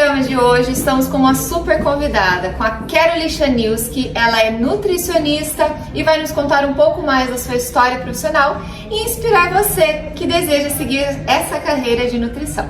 programa de hoje estamos com uma super convidada, com a Caroline Chaniuski. Ela é nutricionista e vai nos contar um pouco mais da sua história profissional e inspirar você que deseja seguir essa carreira de nutrição.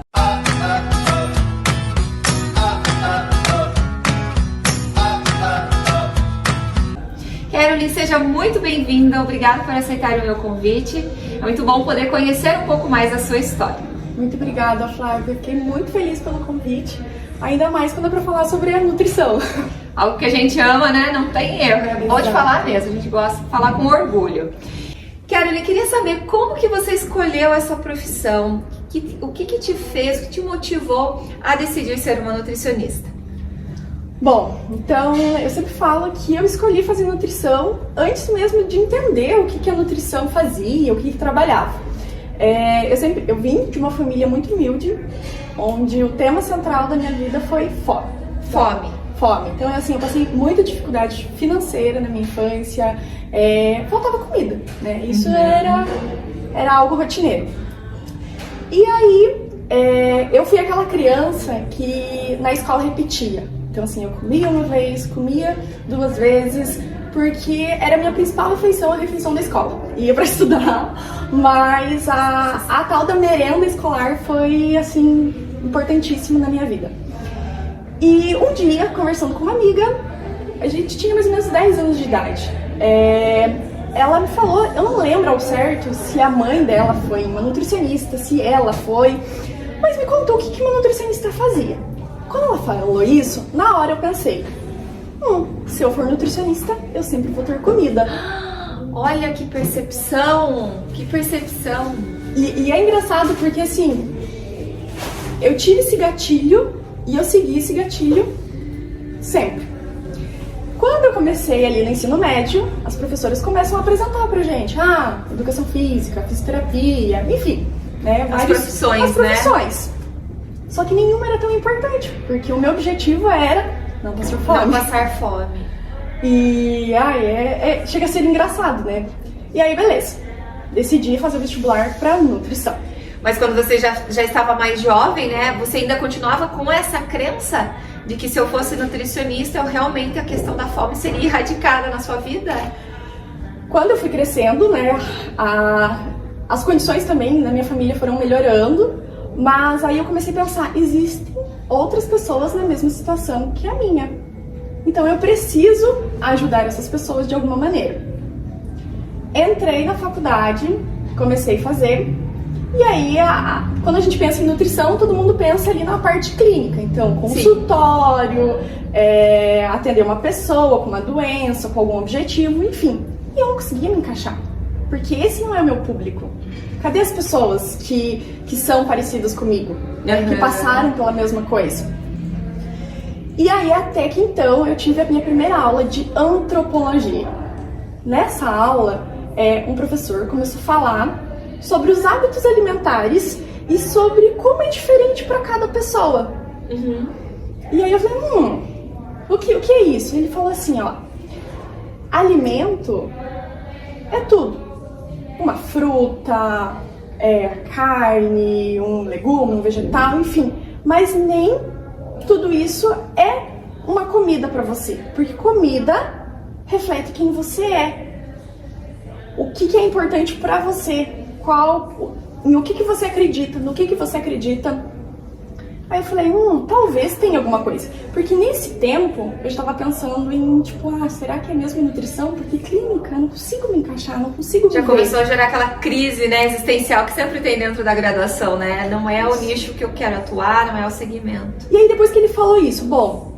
Caroline, seja muito bem-vinda, obrigada por aceitar o meu convite. É muito bom poder conhecer um pouco mais da sua história. Muito obrigada, Flávia. Fiquei muito feliz pelo convite, ainda mais quando é para falar sobre a nutrição. Algo que a gente ama, né? Não tem erro, é bom de falar mesmo, a gente gosta de falar com orgulho. Caroline, queria saber como que você escolheu essa profissão, o que te fez, o que te motivou a decidir ser uma nutricionista? Bom, então eu sempre falo que eu escolhi fazer nutrição antes mesmo de entender o que a nutrição fazia, o que trabalhava. Eu vim de uma família muito humilde, onde o tema central da minha vida foi fome. Então, assim, eu passei muita dificuldade financeira na minha infância, faltava comida, né? Isso era algo rotineiro. E aí, eu fui aquela criança que na escola repetia. Então, assim, eu comia uma vez, comia duas vezes, porque era a minha principal refeição, a refeição da escola. Ia pra estudar, mas a tal da merenda escolar foi, assim, importantíssima na minha vida. E um dia, conversando com uma amiga, a gente tinha mais ou menos 10 anos de idade. Ela me falou, eu não lembro ao certo se a mãe dela foi uma nutricionista, se ela foi, mas me contou o que uma nutricionista fazia. Quando ela falou isso, na hora eu pensei, se eu for nutricionista, eu sempre vou ter comida. Olha que percepção, que percepção. E é engraçado porque, assim, eu tive esse gatilho e eu segui esse gatilho sempre. Quando eu comecei ali no ensino médio, as professoras começam a apresentar pra gente, educação física, fisioterapia, enfim, né? As profissões, né? Só que nenhuma era tão importante, porque o meu objetivo era não passar fome. Não passar fome. E chega a ser engraçado, né? E aí, beleza. Decidi fazer vestibular pra nutrição. Mas quando você já estava mais jovem, né? Você ainda continuava com essa crença de que se eu fosse nutricionista, realmente a questão da fome seria erradicada na sua vida? Quando eu fui crescendo, né? As condições também na minha família foram melhorando. Mas aí eu comecei a pensar, existem outras pessoas na mesma situação que a minha. Então eu preciso ajudar essas pessoas de alguma maneira. Entrei na faculdade, comecei a fazer. E aí, quando a gente pensa em nutrição, todo mundo pensa ali na parte clínica. Então, consultório, atender uma pessoa com uma doença, com algum objetivo, enfim. E eu não conseguia me encaixar, porque esse não é o meu público. Cadê as pessoas que são parecidas comigo, né? Que passaram pela mesma coisa? E aí, até que então, eu tive a minha primeira aula de antropologia. Nessa aula, um professor começou a falar sobre os hábitos alimentares e sobre como é diferente para cada pessoa. E aí eu falei, o que é isso? Ele falou assim, alimento é tudo. Uma fruta, carne, um legume, um vegetal, enfim. Mas nem tudo isso é uma comida para você. Porque comida reflete quem você é. O que é importante para você. No que você acredita, no que você acredita. Aí eu falei, talvez tenha alguma coisa. Porque nesse tempo, eu estava pensando em, será que é mesmo nutrição? Porque clínica, eu não consigo me encaixar, não consigo Já começou a gerar aquela crise, né, existencial que sempre tem dentro da graduação, né? Não é o nicho que eu quero atuar, não é o segmento. E aí depois que ele falou isso,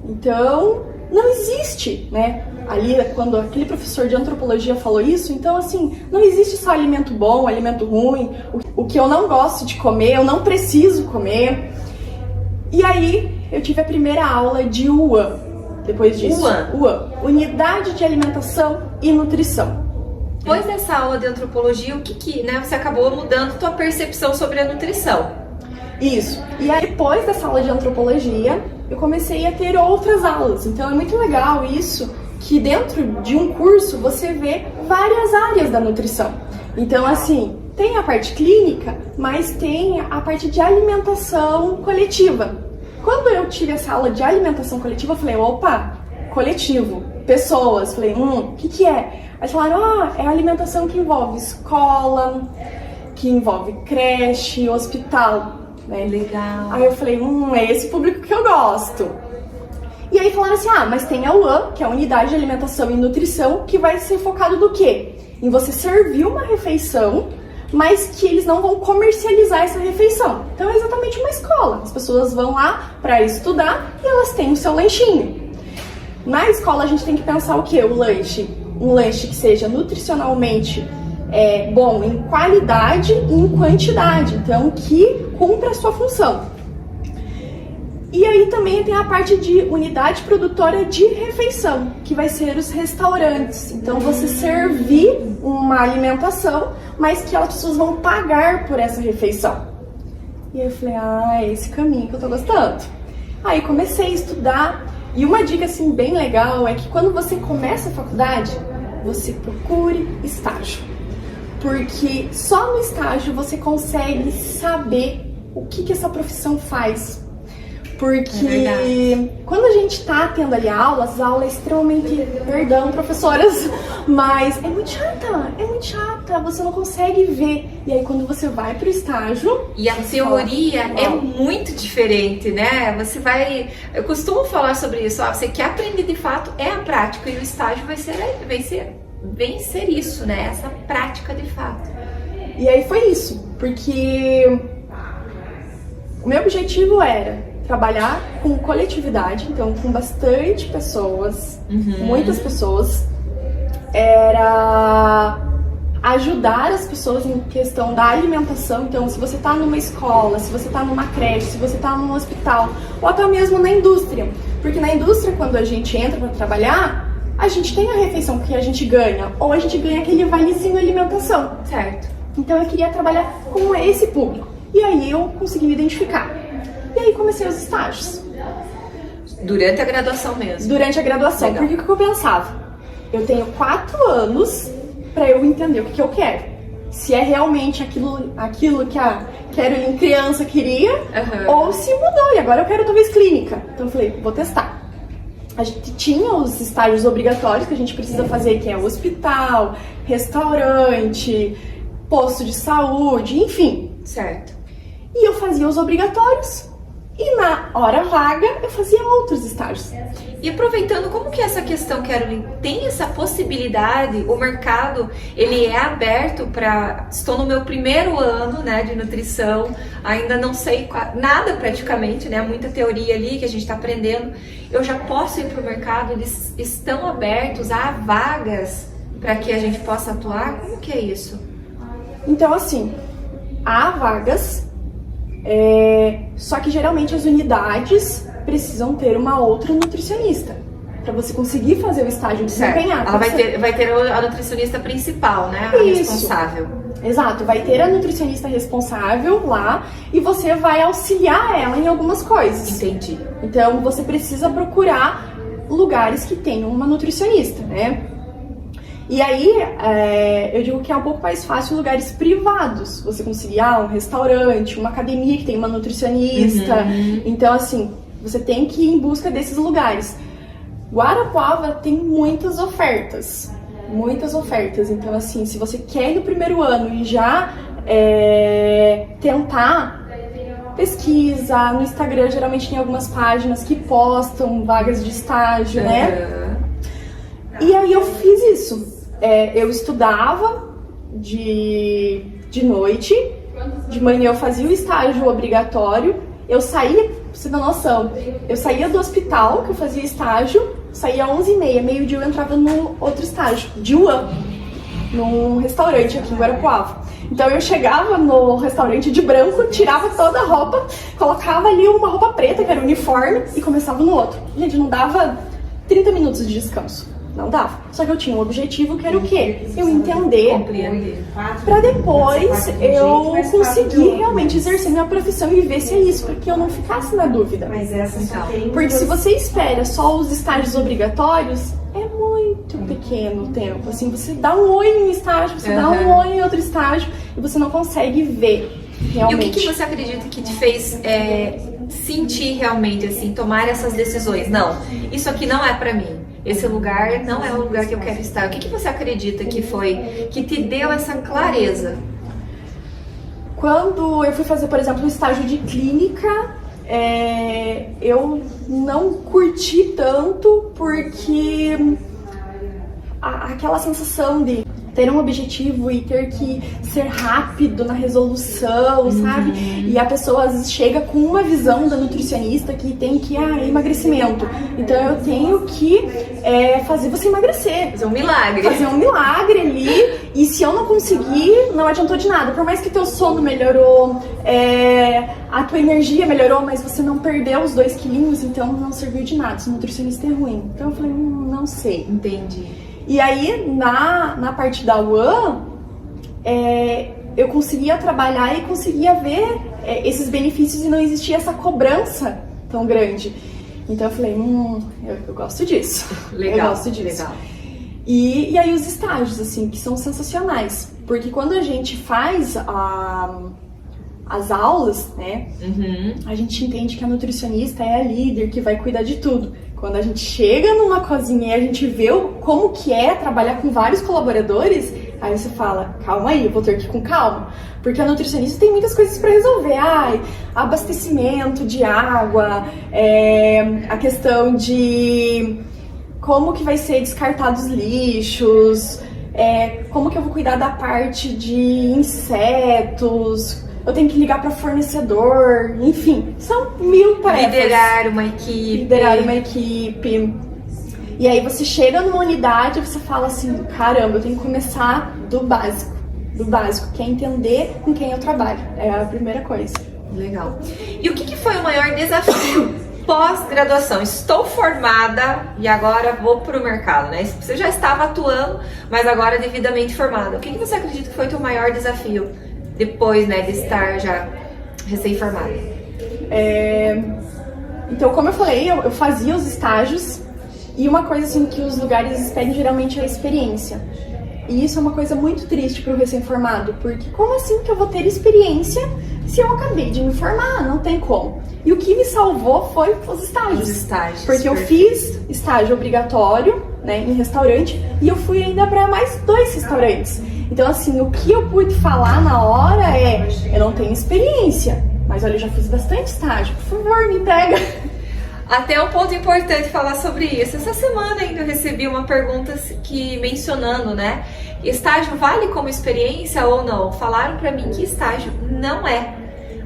então não existe, né? Ali, quando aquele professor de antropologia falou isso, então assim, não existe só alimento bom, alimento ruim, o que eu não gosto de comer, eu não preciso comer. E aí, eu tive a primeira aula de UAN, depois disso. UAN, Unidade de Alimentação e Nutrição. Depois dessa aula de antropologia, o que você acabou mudando tua percepção sobre a nutrição? Isso. E aí, depois dessa aula de antropologia, eu comecei a ter outras aulas. Então, é muito legal isso, que dentro de um curso você vê várias áreas da nutrição. Então, assim, tem a parte clínica, mas tem a parte de alimentação coletiva. Quando eu tive essa aula de alimentação coletiva, eu falei, opa, coletivo, pessoas. Falei, o que é? Aí falaram, é a alimentação que envolve escola, que envolve creche, hospital, né? Legal. Aí eu falei, é esse público que eu gosto. E aí falaram assim, mas tem a UAN, que é a Unidade de Alimentação e Nutrição, que vai ser focado no quê? Em você servir uma refeição, mas que eles não vão comercializar essa refeição. Então é exatamente uma escola. As pessoas vão lá para estudar e elas têm o seu lanchinho. Na escola a gente tem que pensar o quê? O lanche. Um lanche que seja nutricionalmente bom em qualidade e em quantidade. Então que cumpra a sua função. E aí também tem a parte de unidade produtora de refeição, que vai ser os restaurantes. Então você servir uma alimentação, mas que as pessoas vão pagar por essa refeição. E aí eu falei, é esse caminho que eu tô gostando. Aí comecei a estudar, e uma dica assim bem legal é que quando você começa a faculdade, você procure estágio. Porque só no estágio você consegue saber o que essa profissão faz. Porque quando a gente tá tendo ali aulas, a aula é extremamente, perdão professoras, mas é muito chata, você não consegue ver. E aí quando você vai pro estágio... E a teoria é muito diferente, né? Eu costumo falar sobre isso, você quer aprender de fato, é a prática, e o estágio vai ser isso, né? Essa prática de fato. E aí foi isso, porque o meu objetivo era trabalhar com coletividade, então com bastante pessoas, muitas pessoas, era ajudar as pessoas em questão da alimentação. Então se você está numa escola, se você está numa creche, se você está num hospital, ou até mesmo na indústria, porque na indústria quando a gente entra para trabalhar, a gente tem a refeição que a gente ganha, ou a gente ganha aquele valezinho alimentação, certo? Então eu queria trabalhar com esse público, e aí eu consegui me identificar. E aí comecei os estágios. Durante a graduação mesmo? Durante a graduação. Legal. Porque o que eu pensava? Eu tenho 4 anos para eu entender o que eu quero. Se é realmente aquilo que a Carolyn criança queria, ou se mudou, e agora eu quero talvez clínica. Então eu falei, vou testar. A gente tinha os estágios obrigatórios que a gente precisa fazer, que é hospital, restaurante, posto de saúde, enfim. Certo. E eu fazia os obrigatórios. E na hora vaga, eu fazia outros estágios. E aproveitando, como que essa questão, Carolyn, tem essa possibilidade, o mercado, ele é aberto para... Estou no meu primeiro ano, né, de nutrição, ainda não sei nada praticamente, né, muita teoria ali que a gente está aprendendo. Eu já posso ir para o mercado, eles estão abertos, há vagas para que a gente possa atuar? Como que é isso? Então, assim, há vagas... só que geralmente as unidades precisam ter uma outra nutricionista para você conseguir fazer o estágio de desempenhar. Ela vai ter a nutricionista principal, né? A responsável. Exato, vai ter a nutricionista responsável lá e você vai auxiliar ela em algumas coisas. Entendi. Então você precisa procurar lugares que tenham uma nutricionista, né? E aí, eu digo que é um pouco mais fácil em lugares privados. Você conseguir um restaurante, uma academia que tem uma nutricionista. Então, assim, você tem que ir em busca desses lugares. Guarapuava tem muitas ofertas. Muitas ofertas. Então, assim, se você quer ir no primeiro ano e já tentar, pesquisa. No Instagram, geralmente tem algumas páginas que postam vagas de estágio, né? E aí eu fiz isso. Eu estudava de noite, de manhã eu fazia o estágio obrigatório, eu saía, pra você ter noção, eu saía do hospital, que eu fazia estágio, saía às 11h30, meio-dia eu entrava no outro estágio, de UAN, num restaurante aqui em Guarapuava. Então eu chegava no restaurante de branco, tirava toda a roupa, colocava ali uma roupa preta, que era o uniforme, e começava no outro. Gente, não dava 30 minutos de descanso. Não dava. Só que eu tinha um objetivo que era o quê? Eu entender, pra depois eu conseguir realmente exercer minha profissão e ver se é isso, porque eu não ficasse na dúvida. Porque se você espera só os estágios obrigatórios, é muito pequeno o tempo. Assim, você dá um oi em um estágio, você dá um oi em outro estágio e você não consegue ver realmente. E o que você acredita que te fez sentir realmente, assim, tomar essas decisões? Não, isso aqui não é pra mim. Esse lugar não é o lugar que eu quero estar. O que você acredita que foi, que te deu essa clareza? Quando eu fui fazer, por exemplo, um estágio de clínica, eu não curti tanto porque aquela sensação de ter um objetivo e ter que ser rápido na resolução, sabe? E a pessoa às vezes chega com uma visão da nutricionista que tem que, emagrecimento. Então eu tenho que fazer você emagrecer. Fazer um milagre. Fazer um milagre ali. E se eu não conseguir, não adiantou de nada. Por mais que teu sono melhorou, a tua energia melhorou, mas você não perdeu os 2 quilinhos, então não serviu de nada. Se o nutricionista é ruim. Então eu falei, não sei. Entendi. E aí, na parte da UAN, eu conseguia trabalhar e conseguia ver esses benefícios e não existia essa cobrança tão grande. Então eu falei, eu gosto disso. Legal, eu gosto disso. Legal. E aí os estágios, assim, que são sensacionais. Porque quando a gente faz as aulas, né, a gente entende que a nutricionista é a líder que vai cuidar de tudo. Quando a gente chega numa cozinha e a gente vê como que é trabalhar com vários colaboradores, aí você fala, calma aí, eu vou ter que ir com calma. Porque a nutricionista tem muitas coisas para resolver. Abastecimento de água, a questão de como que vai ser descartados lixos, como que eu vou cuidar da parte de insetos, eu tenho que ligar para fornecedor, enfim, são 1000 tarefas. Liderar uma equipe. E aí você chega numa unidade e você fala assim, caramba, eu tenho que começar do básico, que é entender com quem eu trabalho. É a primeira coisa. Legal. E o que foi o maior desafio pós-graduação? Estou formada e agora vou para o mercado, né? Você já estava atuando, mas agora devidamente formada. O que você acredita que foi o teu maior desafio depois, né, de estar já recém-formada? Então, como eu falei, eu fazia os estágios e uma coisa assim que os lugares pedem geralmente é a experiência. E isso é uma coisa muito triste para o recém-formado, porque como assim que eu vou ter experiência se eu acabei de me formar? Não tem como. E o que me salvou foi os estágios. Os estágios. Porque eu fiz estágio obrigatório, né, em restaurante, e eu fui ainda para mais 2 restaurantes. Então, assim, o que eu pude falar na hora eu não tenho experiência, mas olha, eu já fiz bastante estágio, por favor, me pega. Até um ponto importante falar sobre isso. Essa semana ainda eu recebi uma pergunta mencionando, né? Estágio vale como experiência ou não? Falaram pra mim que estágio não é.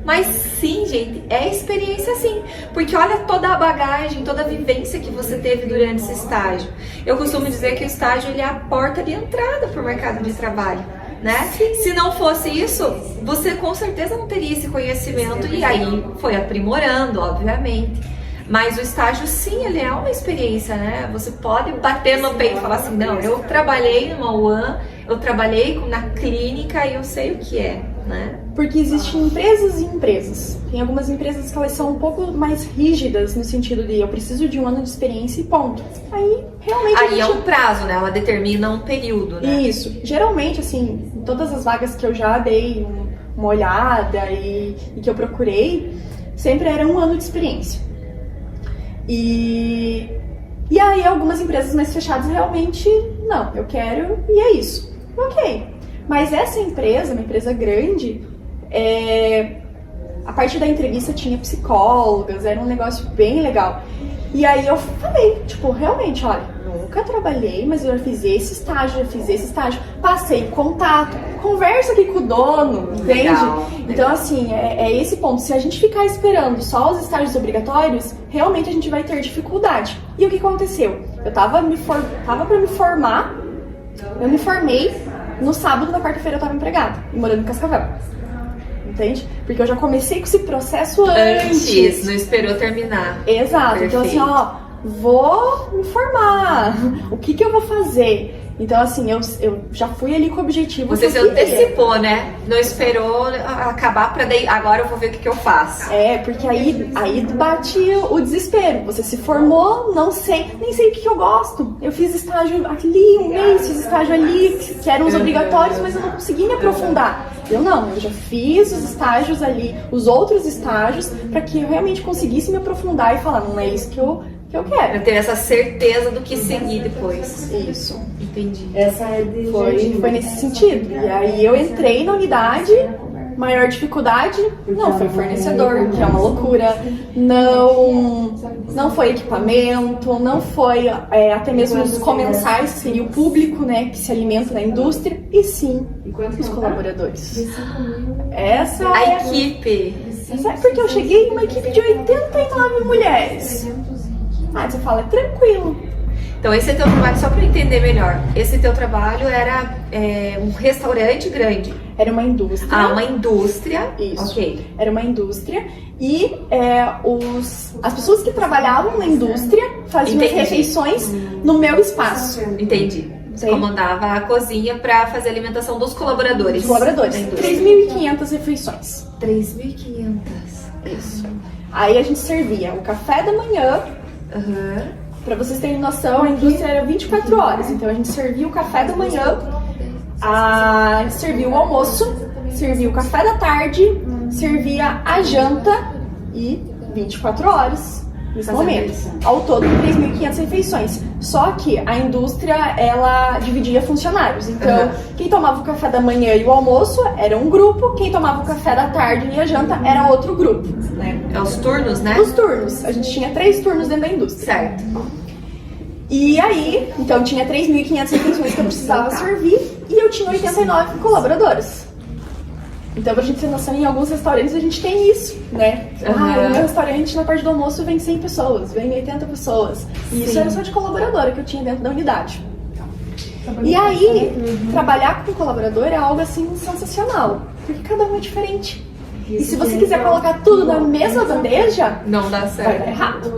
Mas sim, gente, é experiência sim. Porque olha toda a bagagem, toda a vivência que você teve durante esse estágio. Eu costumo dizer que o estágio ele é a porta de entrada para o mercado de trabalho, né? Se não fosse isso, você com certeza não teria esse conhecimento e aí foi aprimorando, obviamente. Mas o estágio, sim, ele é uma experiência, né? Você pode bater no peito e falar assim, não, eu trabalhei numa UAN, eu trabalhei na clínica e eu sei o que é, né? Porque existem empresas e empresas. Tem algumas empresas que elas são um pouco mais rígidas no sentido de eu preciso de 1 ano de experiência e ponto. Aí, realmente... Aí é um prazo, né? Ela determina um período, né? Isso. Geralmente, assim, em todas as vagas que eu já dei uma olhada e que eu procurei, sempre era 1 ano de experiência. E aí algumas empresas mais fechadas realmente, não, eu quero e é isso. Ok. Mas essa empresa, uma empresa grande, a partir da entrevista tinha psicólogas, era um negócio bem legal. E aí eu falei, tipo, realmente, olha, nunca trabalhei, mas eu já fiz esse estágio, passei contato, conversa aqui com o dono, entende? Legal. Então, assim, é esse ponto. Se a gente ficar esperando só os estágios obrigatórios, realmente a gente vai ter dificuldade. E o que aconteceu? Eu tava pra me formar, eu me formei, no sábado, na quarta-feira eu tava empregada, e morando em Cascavel. Entende? Porque eu já comecei com esse processo antes. Não esperou terminar. Exato. Perfeito. Então assim, vou me formar. O que eu vou fazer? Então, assim, eu já fui ali com o objetivo. Você que se eu queria. antecipou, né? Não esperou acabar pra daí, agora eu vou ver o que eu faço. Porque aí bate o desespero. Você se formou, não sei, nem sei o que eu gosto. Eu fiz estágio ali, um mês, fiz estágio ali, que eram os obrigatórios, mas eu não consegui me aprofundar. Eu já fiz os estágios ali, os outros estágios, pra que eu realmente conseguisse me aprofundar e falar, não é isso que eu quero. Eu ter essa certeza do que seguir depois. Isso. Entendi. Foi nesse sentido. E aí eu entrei na unidade, maior dificuldade não foi fornecedor, que é uma loucura, não foi equipamento, não foi até mesmo os comensais, que seria o público, né, que se alimenta na indústria, e sim os colaboradores. A equipe. Porque eu cheguei em uma equipe de 89 mulheres. Você fala, é tranquilo. Então esse é teu trabalho, só para entender melhor, esse teu trabalho era um restaurante grande? Era uma indústria. Uma indústria. Isso. Ok. Era uma indústria e as pessoas que trabalhavam na indústria faziam as refeições no meu espaço. Entendi. Você comandava a cozinha para fazer a alimentação dos colaboradores. Dos colaboradores. 3.500 refeições. 3.500. Isso. Aí a gente servia o café da manhã. Pra vocês terem noção, a indústria era 24 horas. Então a gente servia o café da manhã, a gente servia o almoço, servia o café da tarde, servia a janta e 24 horas nesse momento. Ao todo, 3.500 refeições. Só que a indústria, ela dividia funcionários. Então, quem tomava o café da manhã e o almoço era um grupo, quem tomava o café da tarde e a janta era outro grupo. Né? É os turnos, né? Os turnos. A gente tinha 3 turnos dentro da indústria. Certo. E aí, então tinha 3.500 refeições que eu precisava servir e eu tinha 89 colaboradores. Então, pra gente ter noção, em alguns restaurantes a gente tem isso, né? No meu restaurante, na parte do almoço, vem 100 pessoas, vem 80 pessoas. E isso era só de colaboradora que eu tinha dentro da unidade. E aí, trabalhar com colaborador é algo, assim, sensacional. Porque cada um é diferente. E se você quiser colocar tudo na mesma bandeja, não dá certo. Vai dar errado.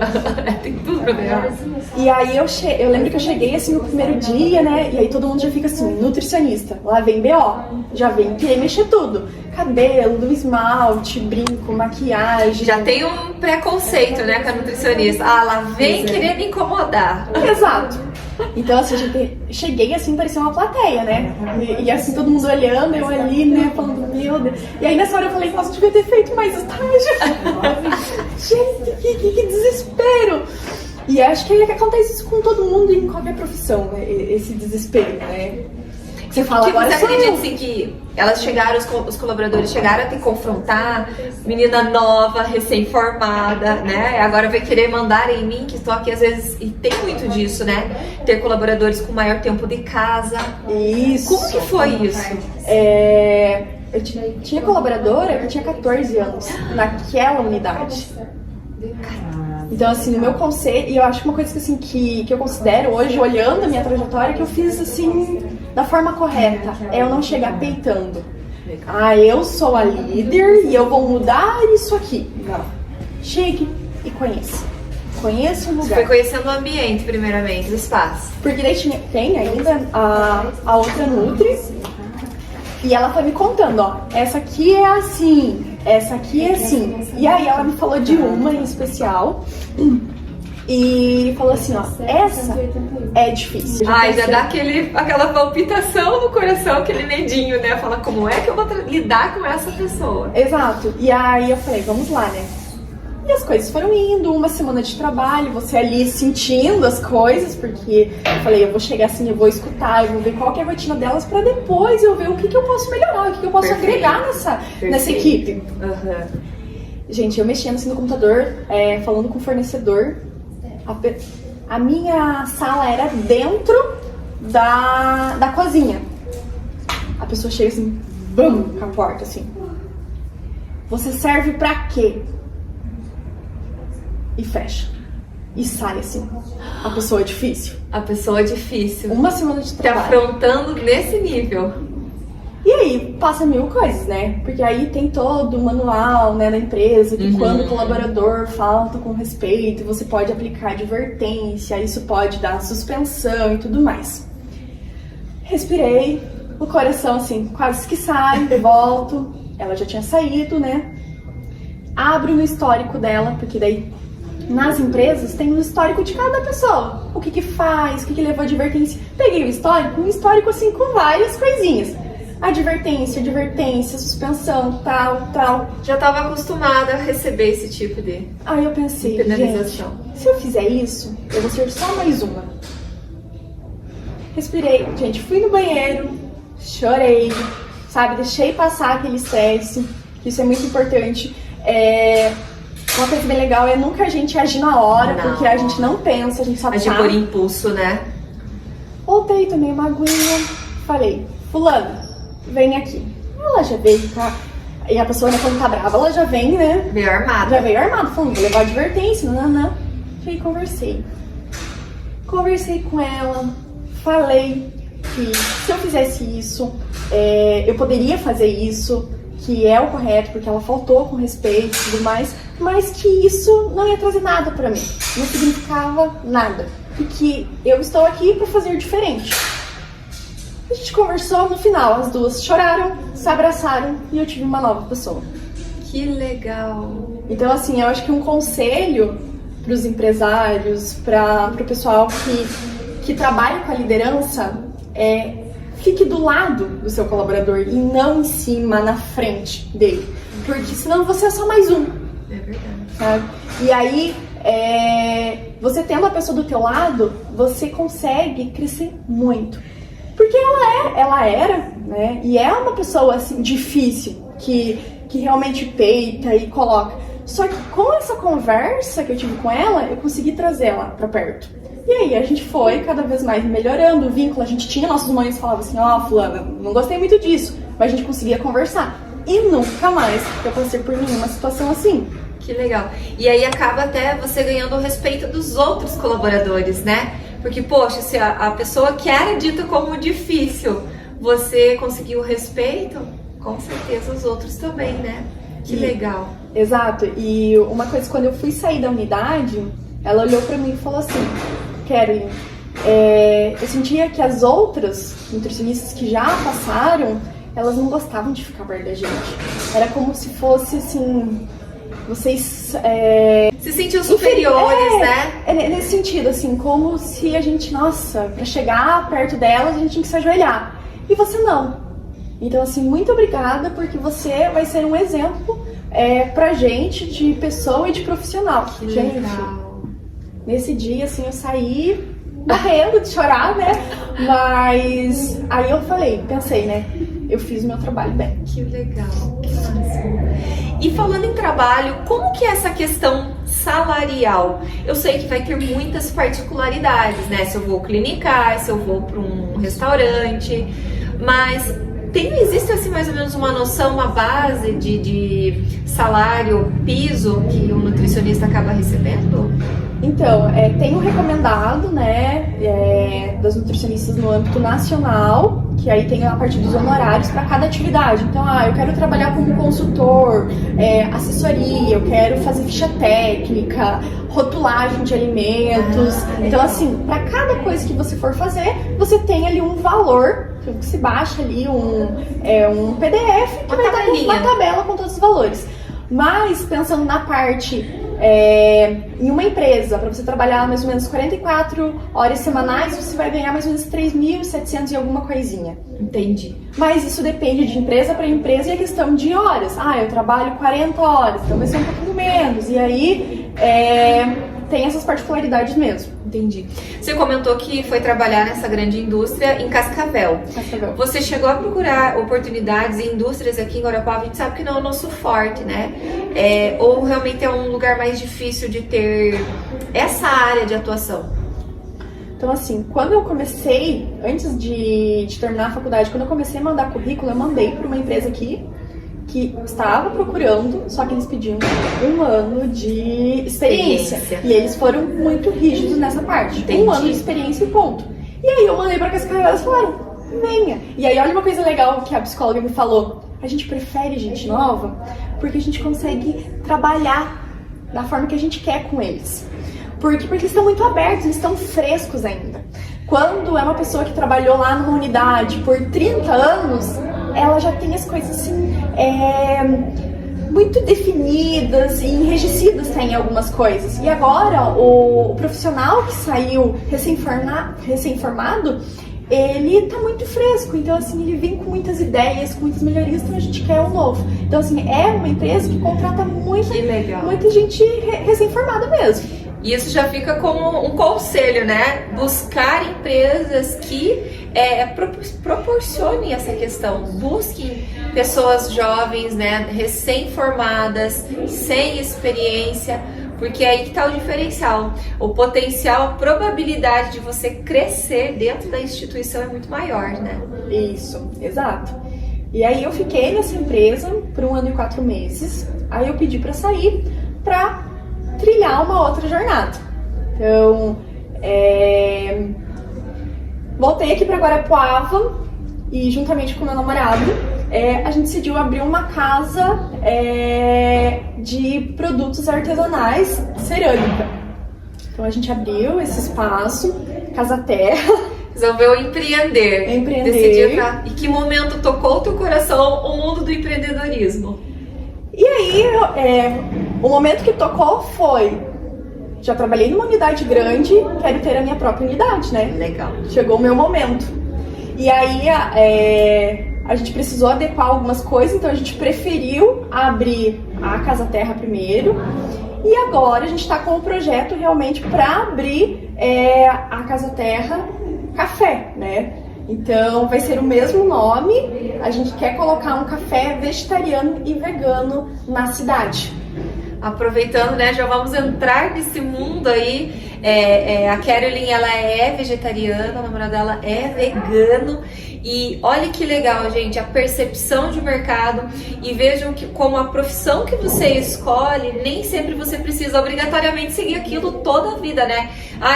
Tem tudo pra dar errado. E aí eu lembro que eu cheguei assim no primeiro dia, né? E aí todo mundo já fica assim, nutricionista. Lá vem BO, já vem querer mexer tudo. Cabelo, esmalte, brinco, maquiagem. Já tem um preconceito, né, com a nutricionista. Lá vem querer me incomodar. Exato. Então, assim, eu cheguei assim, parecia uma plateia, né? E assim, todo mundo olhando, eu ali, né, falando, meu Deus. E aí nessa hora eu falei, nossa, eu devia ter feito mais estágio. Gente, que desespero. E acho que acontece isso com todo mundo em qualquer profissão, né? Esse desespero, né? Você fala, agora você acredita assim que elas chegaram, os colaboradores chegaram a te confrontar, menina nova, recém-formada, né? Agora vai querer mandar em mim, que estou aqui às vezes, e tem muito disso, né? Ter colaboradores com maior tempo de casa. Isso. Como que foi isso? Eu tinha colaboradora que tinha 14 anos naquela unidade. Então, assim, no meu conceito, e eu acho que uma coisa que, assim, que eu considero hoje, olhando a minha trajetória, que eu fiz, assim, da forma correta, é eu não chegar peitando. Eu sou a líder e eu vou mudar isso aqui. Não. Chegue e conheça. Conheça o lugar. Você foi conhecendo o ambiente, primeiramente, o espaço. Porque daí tem ainda a outra Nutri, e ela foi me contando, essa aqui é assim, essa aqui é assim. E aí ela me falou de uma em especial e falou assim, essa é difícil. Já dá aquela palpitação no coração, aquele medinho, né? Fala, como é que eu vou lidar com essa pessoa? Exato. E aí eu falei, vamos lá, né? E as coisas foram indo, uma semana de trabalho, você ali sentindo as coisas, porque eu falei, eu vou chegar assim, eu vou escutar, eu vou ver qual que é a rotina delas pra depois eu ver o que eu posso melhorar, o que eu posso agregar nessa equipe. Gente, eu mexendo assim no computador, falando com o fornecedor, a minha sala era dentro da cozinha. A pessoa chega assim, bum, com a porta assim. Você serve pra quê? E fecha. E sai assim. A pessoa é difícil. A pessoa é difícil. Uma semana de trabalho. Te afrontando nesse nível. E aí, passa mil coisas, né? Porque aí tem todo o manual, né, da empresa, que quando o colaborador falta com respeito, você pode aplicar advertência, isso pode dar suspensão e tudo mais. Respirei, o coração assim, quase que sai, volto. Ela já tinha saído, né? Abro no histórico dela, porque daí nas empresas tem um histórico de cada pessoa. O que que faz, o que que levou a advertência. Peguei o histórico, um histórico assim com várias coisinhas. Advertência, suspensão, tal. Já estava acostumada a receber esse tipo de Aí eu pensei, penalização. gente, se eu fizer isso, eu vou ser só mais uma. Respirei, gente, fui no banheiro, chorei, sabe? Deixei passar aquele estresse, que isso é muito importante. Uma coisa bem legal é nunca a gente agir na hora, porque a gente não pensa, a gente sabe. Agir por impulso, né? Voltei, tomei uma aguinha, falei, fulano, vem aqui. Ela já veio, tá? E a pessoa, né, quando tá brava, ela já vem, né? Veio armada. Já veio armada, falando, vou levar advertência, não. Aí conversei. Conversei com ela, falei que se eu fizesse isso, eu poderia fazer isso, que é o correto, porque ela faltou com respeito e tudo mais, mas que isso não ia trazer nada pra mim, não significava nada, e que eu estou aqui pra fazer diferente. A gente conversou, no final as duas choraram, se abraçaram e eu tive uma nova pessoa. Que legal! Então assim, eu acho que um conselho para os empresários, para o pessoal que trabalha com a liderança é: fique do lado do seu colaborador e não em cima, na frente dele. Porque senão você é só mais um. É verdade. Sabe? E aí, você tendo a pessoa do teu lado, você consegue crescer muito. Porque ela era, né? E é uma pessoa assim, difícil, que realmente peita e coloca. Só que com essa conversa que eu tive com ela, eu consegui trazer ela pra perto. E aí a gente foi cada vez mais melhorando o vínculo. A gente tinha nossos momentos que falavam assim, fulana, não gostei muito disso. Mas a gente conseguia conversar. E nunca mais eu passei por nenhuma situação assim. Que legal. E aí acaba até você ganhando o respeito dos outros colaboradores, né? Porque, poxa, se a pessoa que era dita como difícil, você conseguiu o respeito, com certeza os outros também, né? Que legal. Exato. E uma coisa, quando eu fui sair da unidade, ela olhou pra mim e falou assim, Caroline, eu sentia que as outras nutricionistas que já passaram, elas não gostavam de ficar perto da gente. Era como se fosse assim, vocês... se sentiam superiores, né? Nesse sentido, assim, como se a gente, nossa, pra chegar perto delas a gente tinha que se ajoelhar. E você não. Então, assim, muito obrigada, porque você vai ser um exemplo pra gente de pessoa e de profissional. Que gente, legal. Nesse dia, assim, eu saí morrendo de chorar, né? Mas aí eu pensei, né? Eu fiz o meu trabalho bem. Que legal, que máximo. E falando em trabalho, como que é essa questão salarial? Eu sei que vai ter muitas particularidades, né? Se eu vou clinicar, se eu vou para um restaurante, mas existe assim mais ou menos uma noção, uma base de salário, piso que o nutricionista acaba recebendo? Então, tem o recomendado, né, das nutricionistas no âmbito nacional, que aí tem a parte dos honorários para cada atividade. Então, eu quero trabalhar como consultor, assessoria, eu quero fazer ficha técnica, rotulagem de alimentos. Então, assim, para cada coisa que você for fazer, você tem ali um valor, que se baixa ali um PDF que vai estar com uma tabela com todos os valores. Mas, pensando na parte... em uma empresa, para você trabalhar mais ou menos 44 horas semanais, você vai ganhar mais ou menos 3.700 e alguma coisinha. Entendi. Mas isso depende de empresa para empresa e é questão de horas. Eu trabalho 40 horas, então vai ser um pouquinho menos. E aí, tem essas particularidades mesmo. Entendi. Você comentou que foi trabalhar nessa grande indústria em Cascavel. Você chegou a procurar oportunidades em indústrias aqui em Guarapuava? A gente sabe que não é o nosso forte, né? Ou realmente é um lugar mais difícil de ter essa área de atuação? Então, assim, quando eu comecei, antes de terminar a faculdade, quando eu comecei a mandar currículo, eu mandei para uma empresa aqui, que estava procurando, só que eles pediam 1 ano de experiência. E eles foram muito rígidos nessa parte. Entendi. 1 ano de experiência e ponto. E aí eu mandei pra Cascavel e elas falaram, venha. E aí olha uma coisa legal que a psicóloga me falou. A gente prefere gente nova porque a gente consegue trabalhar da forma que a gente quer com eles. Porque eles estão muito abertos, eles estão frescos ainda. Quando é uma pessoa que trabalhou lá numa unidade por 30 anos, ela já tem as coisas assim, muito definidas e enrijecidas em algumas coisas. E agora, o profissional que saiu recém-formado, ele tá muito fresco, então assim, ele vem com muitas ideias, com muitas melhorias, então a gente quer o novo. Então assim, é uma empresa que contrata muita gente recém-formada mesmo. E isso já fica como um conselho, né? Buscar empresas que proporcionem essa questão. Busquem pessoas jovens, né? Recém-formadas, sem experiência, porque é aí que está o diferencial. O potencial, a probabilidade de você crescer dentro da instituição é muito maior, né? Isso, exato. E aí eu fiquei nessa empresa por 1 ano e 4 meses. Aí eu pedi para sair para trilhar uma outra jornada. Então, voltei aqui para Guarapuava e juntamente com meu namorado, a gente decidiu abrir uma casa de produtos artesanais, cerâmica. Então a gente abriu esse espaço, Casa Terra. Resolveu empreender. Decidiu. E que momento tocou o teu coração o mundo do empreendedorismo? E aí, o momento que tocou foi: já trabalhei numa unidade grande, quero ter a minha própria unidade, né? Legal. Chegou o meu momento. E aí, a gente precisou adequar algumas coisas, então a gente preferiu abrir a Casa Terra primeiro. E agora a gente está com um projeto realmente para abrir a Casa Terra Café, né? Então vai ser o mesmo nome, a gente quer colocar um café vegetariano e vegano na cidade. Aproveitando, né, já vamos entrar nesse mundo aí. A Carolyn, ela é vegetariana, o namorado dela é vegano. E olha que legal, gente, a percepção de mercado. E vejam que como a profissão que você escolhe, nem sempre você precisa obrigatoriamente seguir aquilo toda a vida, né?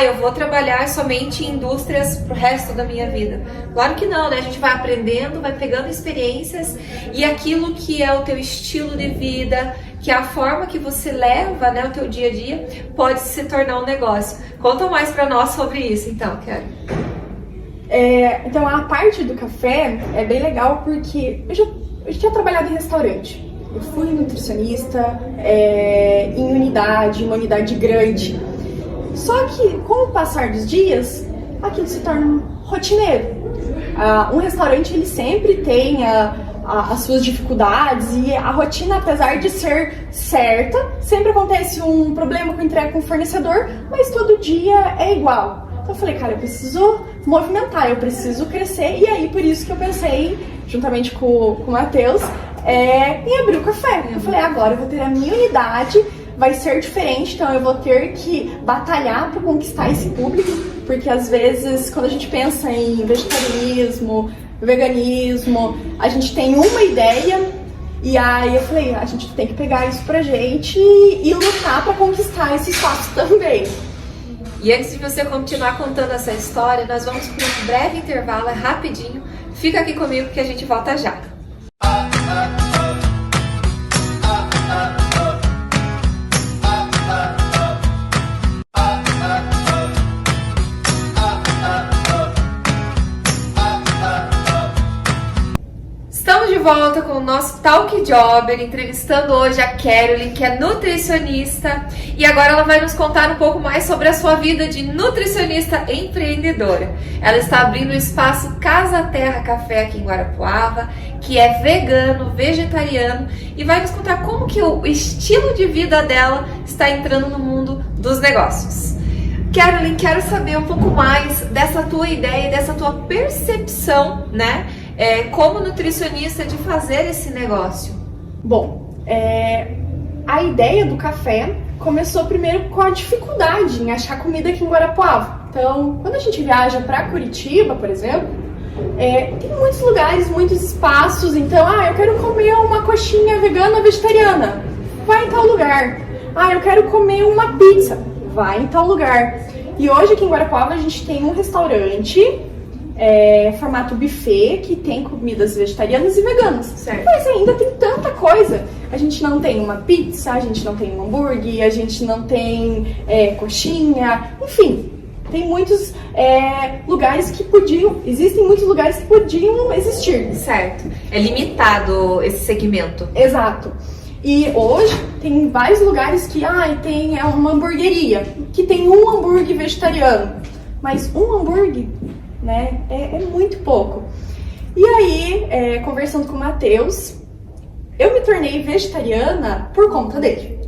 Eu vou trabalhar somente em indústrias pro resto da minha vida. Claro que não, né? A gente vai aprendendo, vai pegando experiências, e aquilo que é o teu estilo de vida, que é a forma que você leva, né, o teu dia a dia, pode se tornar um negócio. Conta mais para nós sobre isso, então, Carol. Então a parte do café é bem legal porque eu já tinha trabalhado em restaurante. Eu fui nutricionista uma unidade grande. Só que com o passar dos dias, aquilo se torna rotineiro. Um restaurante, ele sempre tem as suas dificuldades, e a rotina, apesar de ser certa, sempre acontece um problema com entrega com o fornecedor, mas todo dia é igual. Então eu falei, cara, eu preciso movimentar, eu preciso crescer, e aí por isso que eu pensei, juntamente com o Matheus, em abrir o café. Eu falei, agora eu vou ter a minha unidade, vai ser diferente, então eu vou ter que batalhar para conquistar esse público, porque às vezes quando a gente pensa em vegetarianismo, veganismo, a gente tem uma ideia, e aí eu falei, a gente tem que pegar isso pra gente e lutar para conquistar esse espaço também. E antes de você continuar contando essa história, nós vamos para um breve intervalo, rapidinho. Fica aqui comigo que a gente volta já. Estamos de volta com o nosso Talk Jobber, entrevistando hoje a Carolyn, que é nutricionista, e agora ela vai nos contar um pouco mais sobre a sua vida de nutricionista empreendedora. Ela está abrindo o espaço Casa Terra Café aqui em Guarapuava, que é vegano, vegetariano, e vai nos contar como que o estilo de vida dela está entrando no mundo dos negócios. Carolyn, quero saber um pouco mais dessa tua ideia, dessa tua percepção, né? Como nutricionista, de fazer esse negócio. Bom, a ideia do café começou primeiro com a dificuldade em achar comida aqui em Guarapuava. Então, quando a gente viaja para Curitiba, por exemplo, tem muitos lugares, muitos espaços. Então, eu quero comer uma coxinha vegana ou vegetariana, vai em tal lugar. Eu quero comer uma pizza, vai em tal lugar. E hoje aqui em Guarapuava a gente tem um restaurante formato buffet, que tem comidas vegetarianas e veganas. Certo. Mas ainda tem tanta coisa. A gente não tem uma pizza, a gente não tem um hambúrguer, a gente não tem coxinha, enfim. Tem muitos lugares que existem muitos lugares que podiam existir. Certo. É limitado esse segmento. Exato. E hoje tem vários lugares que tem uma hamburgueria, que tem um hambúrguer vegetariano. Mas um hambúrguer, né, é muito pouco. E aí, conversando com o Matheus, eu me tornei vegetariana por conta dele.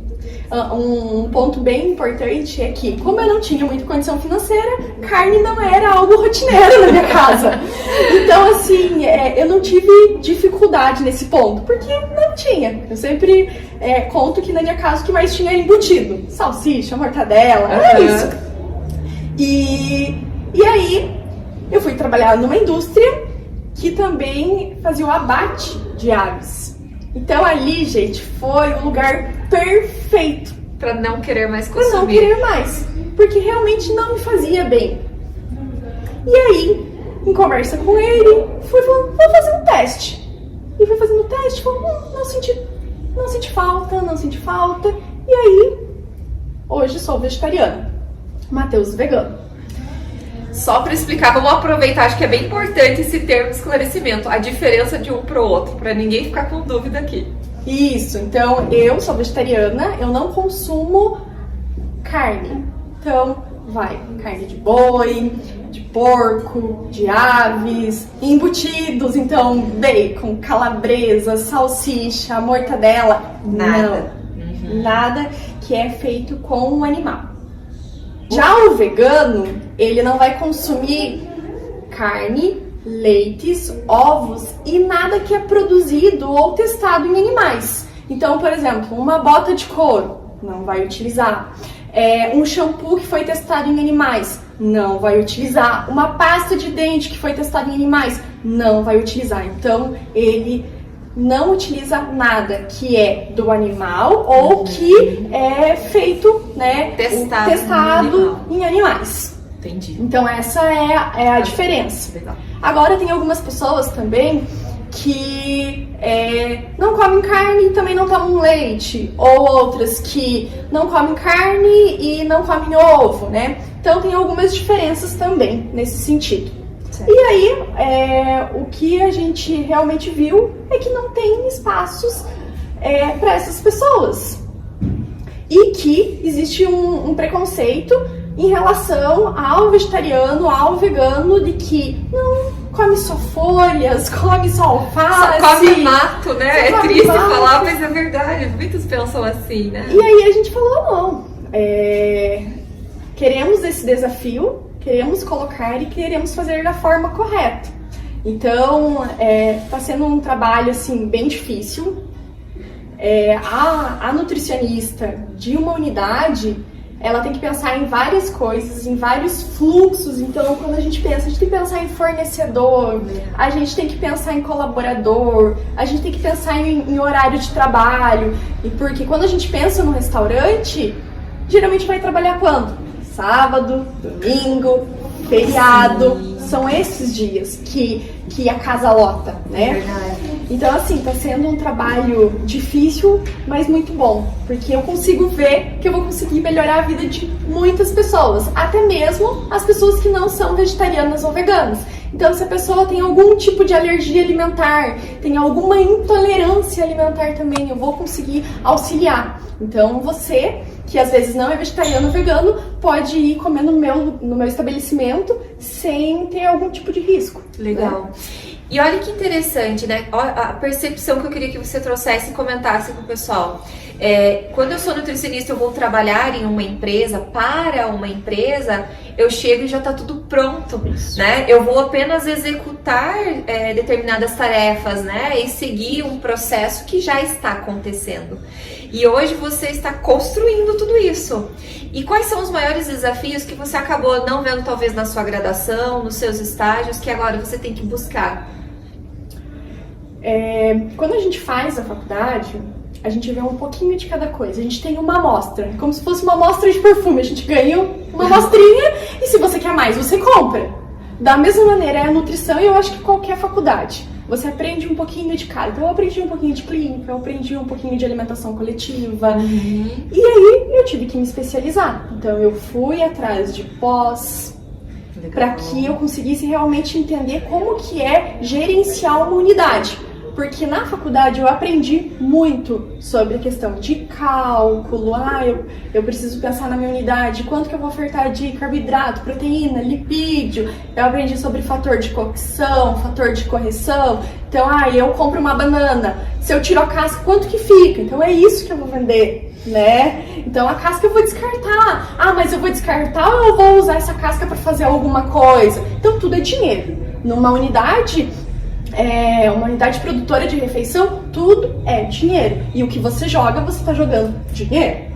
Um ponto bem importante é que, como eu não tinha muita condição financeira, carne não era algo rotineiro na minha casa. Então, assim, eu não tive dificuldade nesse ponto, porque não tinha. Eu sempre conto que na minha casa o que mais tinha era embutido. Salsicha, mortadela, era isso. E aí, eu fui trabalhar numa indústria que também fazia o abate de aves. Então ali, gente, foi o lugar perfeito para não querer mais consumir. Para não querer mais, porque realmente não me fazia bem. E aí, em conversa com ele, fui falando, vou fazer um teste. E fui fazendo o teste, falei, não senti falta. E aí, hoje sou vegetariana. Matheus vegano. Só para explicar, vamos aproveitar, acho que é bem importante esse termo de esclarecimento, a diferença de um para o outro, para ninguém ficar com dúvida aqui. Isso, então eu sou vegetariana, eu não consumo carne. Então, carne de boi, de porco, de aves, embutidos, então bacon, calabresa, salsicha, mortadela, nada. Nada que é feito com um animal. Já o vegano, ele não vai consumir carne, leites, ovos e nada que é produzido ou testado em animais. Então, por exemplo, uma bota de couro, não vai utilizar. Um shampoo que foi testado em animais, não vai utilizar. Uma pasta de dente que foi testada em animais, não vai utilizar. Então, ele não utiliza nada que é do animal ou que é feito, né, testado em animais. Entendi. Então essa é a diferença. Legal. Agora tem algumas pessoas também que não comem carne e também não tomam leite, ou outras que não comem carne e não comem ovo, né? Então tem algumas diferenças também nesse sentido. Certo. E aí, o que a gente realmente viu é que não tem espaços para essas pessoas. E que existe um preconceito em relação ao vegetariano, ao vegano, de que não come só folhas, come só alface. Só come mato, né? É triste falar, mas é verdade. Muitos pensam assim, né? E aí a gente falou, não. Queremos esse desafio. Queremos colocar e queremos fazer da forma correta. Então, está sendo um trabalho assim, bem difícil. A nutricionista de uma unidade, ela tem que pensar em várias coisas, em vários fluxos. Então, quando a gente tem que pensar em fornecedor, a gente tem que pensar em colaborador, a gente tem que pensar em horário de trabalho. E porque quando a gente pensa no restaurante, geralmente vai trabalhar quando? Sábado, domingo, feriado. Sim. São esses dias que a casa lota, né? Então, assim, tá sendo um trabalho difícil, mas muito bom. Porque eu consigo ver que eu vou conseguir melhorar a vida de muitas pessoas. Até mesmo as pessoas que não são vegetarianas ou veganas. Então, se a pessoa tem algum tipo de alergia alimentar, tem alguma intolerância alimentar também, eu vou conseguir auxiliar. Então, você que às vezes não é vegetariano ou vegano, pode ir comer no meu estabelecimento sem ter algum tipo de risco. Legal. Né? E olha que interessante, né? A percepção que eu queria que você trouxesse e comentasse com o pessoal. Quando eu sou nutricionista, eu vou trabalhar em uma empresa, para uma empresa, eu chego e já está tudo pronto, né? Eu vou apenas executar determinadas tarefas, né? E seguir um processo que já está acontecendo. E hoje você está construindo tudo isso. E quais são os maiores desafios que você acabou não vendo talvez na sua graduação, nos seus estágios, que agora você tem que buscar? Quando a gente faz a faculdade, a gente vê um pouquinho de cada coisa. A gente tem uma amostra, como se fosse uma amostra de perfume. A gente ganha uma amostrinha e se você quer mais, você compra. Da mesma maneira é a nutrição e eu acho que qualquer faculdade. você aprende um pouquinho de cada. Então eu aprendi um pouquinho de clínica, eu aprendi um pouquinho de alimentação coletiva. E aí eu tive que me especializar. Então eu fui atrás de pós, para que eu conseguisse realmente entender como que é gerenciar uma unidade. Porque na faculdade eu aprendi muito sobre a questão de cálculo. Eu preciso pensar na minha unidade, quanto que eu vou ofertar de carboidrato, proteína, lipídio. Eu aprendi sobre fator de cocção, fator de correção. Então, eu compro uma banana, se eu tiro a casca, quanto que fica? Então é isso que eu vou vender, né? Então a casca eu vou descartar. Mas eu vou descartar ou eu vou usar essa casca para fazer alguma coisa? Então tudo é dinheiro. Numa unidade... uma unidade produtora de refeição, tudo é dinheiro. E o que você joga, você está jogando dinheiro.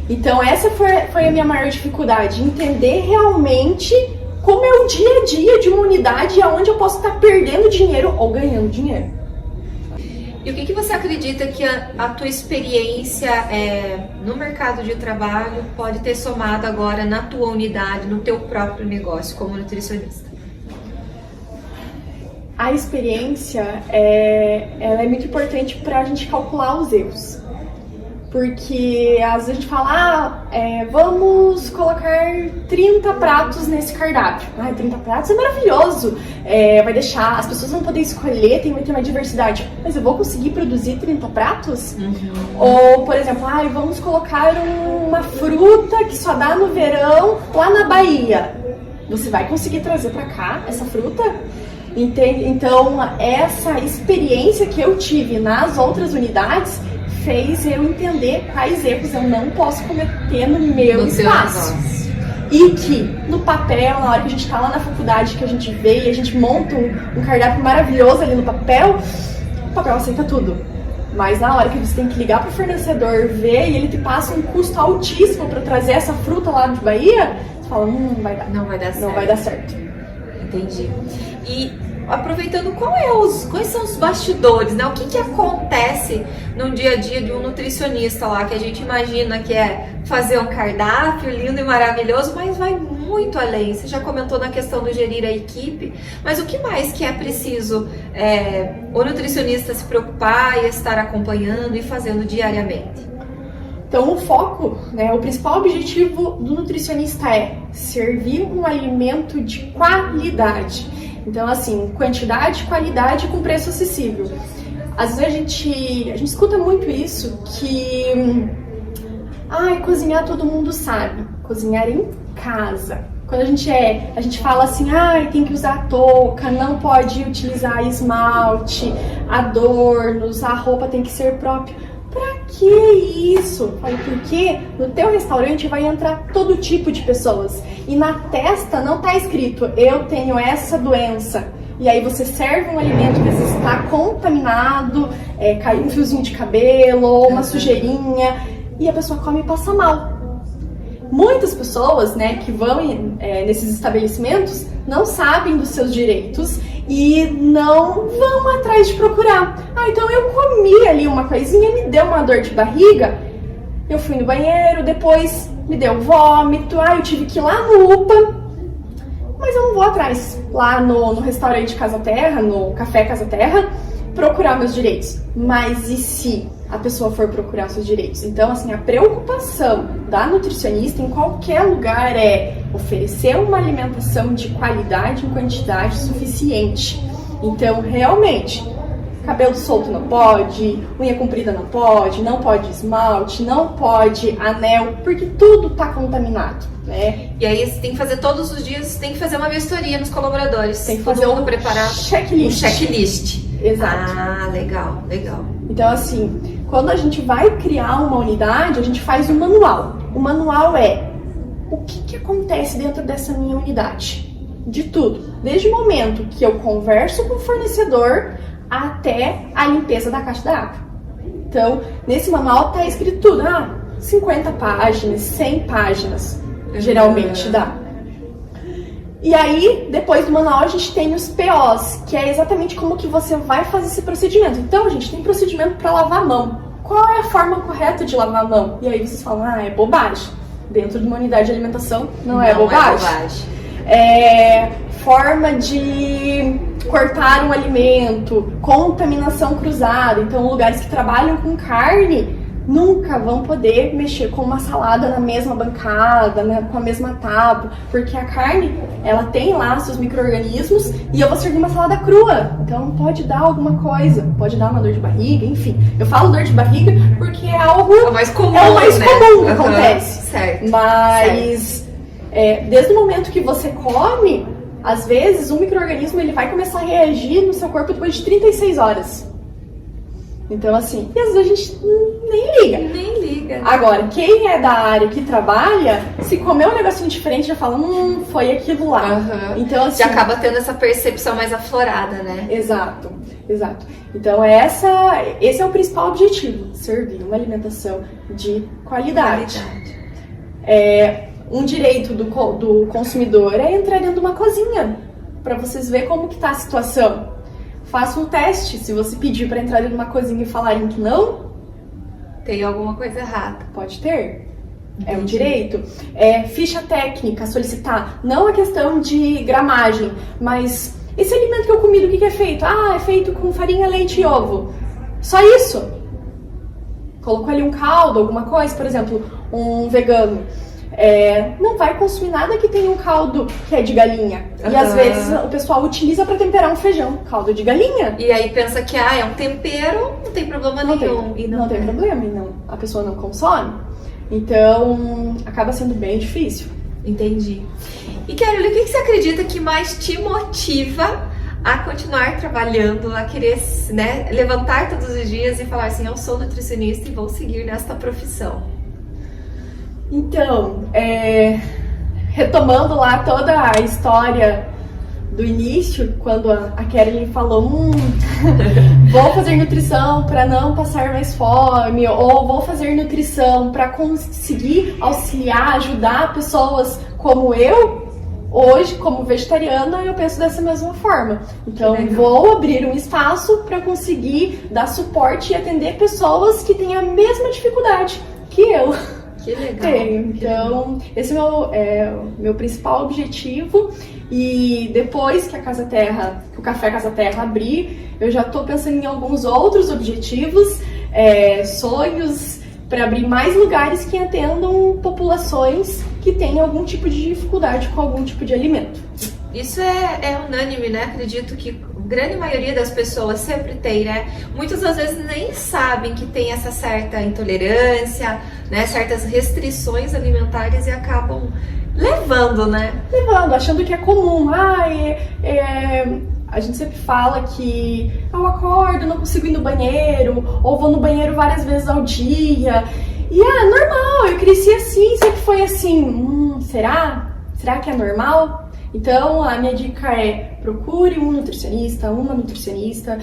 Então essa foi a minha maior dificuldade, entender realmente como é o dia a dia de uma unidade e aonde eu posso estar perdendo dinheiro ou ganhando dinheiro. E o que você acredita que a tua experiência no mercado de trabalho pode ter somado agora na tua unidade, no teu próprio negócio como nutricionista? A experiência ela é muito importante para a gente calcular os erros. Porque às vezes a gente fala, vamos colocar 30 pratos nesse cardápio. 30 pratos é maravilhoso, vai deixar, as pessoas vão poder escolher, vai ter uma diversidade. Mas eu vou conseguir produzir 30 pratos? Ou, por exemplo, vamos colocar uma fruta que só dá no verão lá na Bahia. Você vai conseguir trazer para cá essa fruta? Entende? Então, essa experiência que eu tive nas outras unidades fez eu entender quais erros eu não posso cometer no meu espaço. E que, no papel, na hora que a gente está lá na faculdade, que a gente vê e a gente monta um cardápio maravilhoso ali no papel, o papel aceita tudo. Mas na hora que você tem que ligar para o fornecedor, ver e ele te passa um custo altíssimo para trazer essa fruta lá de Bahia, você fala, não vai dar. Não vai dar certo. Não vai dar certo. Entendi. E aproveitando, quais são os bastidores, né? O que acontece no dia a dia de um nutricionista lá, que a gente imagina que é fazer um cardápio lindo e maravilhoso, mas vai muito além. Você já comentou na questão do gerir a equipe, mas o que mais que é preciso o nutricionista se preocupar e estar acompanhando e fazendo diariamente? Então o foco, o principal objetivo do nutricionista é servir um alimento de qualidade. Então assim, quantidade, qualidade com preço acessível. Às vezes a gente escuta muito isso, que cozinhar todo mundo sabe, cozinhar em casa. Quando a gente fala assim, tem que usar touca, não pode utilizar esmalte, adornos, a roupa tem que ser própria. Pra que isso? Porque no teu restaurante vai entrar todo tipo de pessoas e na testa não tá escrito eu tenho essa doença. E aí você serve um alimento que às vezes está contaminado, caiu um fiozinho de cabelo ou uma sujeirinha e a pessoa come e passa mal. Muitas pessoas, que vão nesses estabelecimentos não sabem dos seus direitos e não vão atrás de procurar. Então eu comi ali uma coisinha, me deu uma dor de barriga, eu fui no banheiro, depois me deu vômito, eu tive que ir lá no UPA, mas eu não vou atrás, lá no restaurante Casa Terra, no Café Casa Terra, procurar meus direitos. Mas e se a pessoa for procurar os seus direitos? Então, assim, a preocupação da nutricionista em qualquer lugar é oferecer uma alimentação de qualidade em quantidade suficiente. Então, realmente, cabelo solto não pode, unha comprida não pode esmalte, não pode anel, porque tudo está contaminado, né? E aí você tem que fazer todos os dias, tem que fazer uma vistoria nos colaboradores. Tem que fazer preparar checklist. Um checklist. Exato. Legal. Então, assim, quando a gente vai criar uma unidade, a gente faz um manual. O manual é o que acontece dentro dessa minha unidade. De tudo. Desde o momento que eu converso com o fornecedor até a limpeza da caixa d'água. Então, nesse manual tá escrito tudo. 50 páginas, 100 páginas, geralmente dá. E aí, depois do manual, a gente tem os POs, que é exatamente como que você vai fazer esse procedimento. Então, a gente tem procedimento para lavar a mão. Qual é a forma correta de lavar a mão? E aí vocês falam, é bobagem. Dentro de uma unidade de alimentação, não é bobagem. É bobagem. Forma de cortar um alimento, contaminação cruzada. Então, lugares que trabalham com carne nunca vão poder mexer com uma salada na mesma bancada, né, com a mesma tábua, porque a carne, ela tem lá seus micro-organismos e eu vou servir uma salada crua, então pode dar alguma coisa, pode dar uma dor de barriga, enfim. Eu falo dor de barriga porque é algo... É o mais comum, né? Que acontece. Certo. Mas, desde o momento que você come, às vezes o micro-organismo ele vai começar a reagir no seu corpo depois de 36 horas. Então, assim, e às vezes a gente nem liga. Nem liga. Agora, quem é da área que trabalha, se comer um negocinho diferente, já fala, foi aquilo lá. Uhum. Então, assim, já acaba tendo essa percepção mais aflorada, né? Exato. Então, esse é o principal objetivo, servir uma alimentação de qualidade. Um direito do consumidor é entrar dentro de uma cozinha, para vocês verem como que tá a situação. Faça um teste. Se você pedir para entrar numa cozinha e falarem que não, tem alguma coisa errada. Pode ter. É um direito. Ficha técnica, solicitar. Não a questão de gramagem, mas esse alimento que eu comi, do que é feito? É feito com farinha, leite e ovo. Só isso. Colocou ali um caldo, alguma coisa, por exemplo, um vegano. Não vai consumir nada que tenha um caldo que é de galinha. E às vezes o pessoal utiliza para temperar um feijão, caldo de galinha. E aí pensa que é um tempero, não tem problema nenhum. Não tem problema, e a pessoa não consome. Então acaba sendo bem difícil. Entendi. E Carolina, o que você acredita que mais te motiva a continuar trabalhando, a querer, né, levantar todos os dias e falar assim, eu sou nutricionista e vou seguir nesta profissão? Então, retomando lá toda a história do início, quando a Carolyn falou, vou fazer nutrição para não passar mais fome, ou vou fazer nutrição para conseguir auxiliar, ajudar pessoas como eu, hoje, como vegetariana, eu penso dessa mesma forma. Então, vou abrir um espaço para conseguir dar suporte e atender pessoas que têm a mesma dificuldade que eu. Que legal. Então, esse é o meu principal objetivo. E depois que o Café Casa Terra abrir, eu já estou pensando em alguns outros objetivos, sonhos para abrir mais lugares que atendam populações que têm algum tipo de dificuldade com algum tipo de alimento. Isso é unânime, né? Acredito que a grande maioria das pessoas sempre tem, né? Muitas das vezes nem sabem que tem essa certa intolerância, né? Certas restrições alimentares e acabam levando, né? Achando que é comum. A gente sempre fala que eu acordo, não consigo ir no banheiro, ou vou no banheiro várias vezes ao dia. E normal, eu cresci assim, sempre foi assim. Será? Será que é normal? Então, a minha dica é procure um nutricionista, uma nutricionista,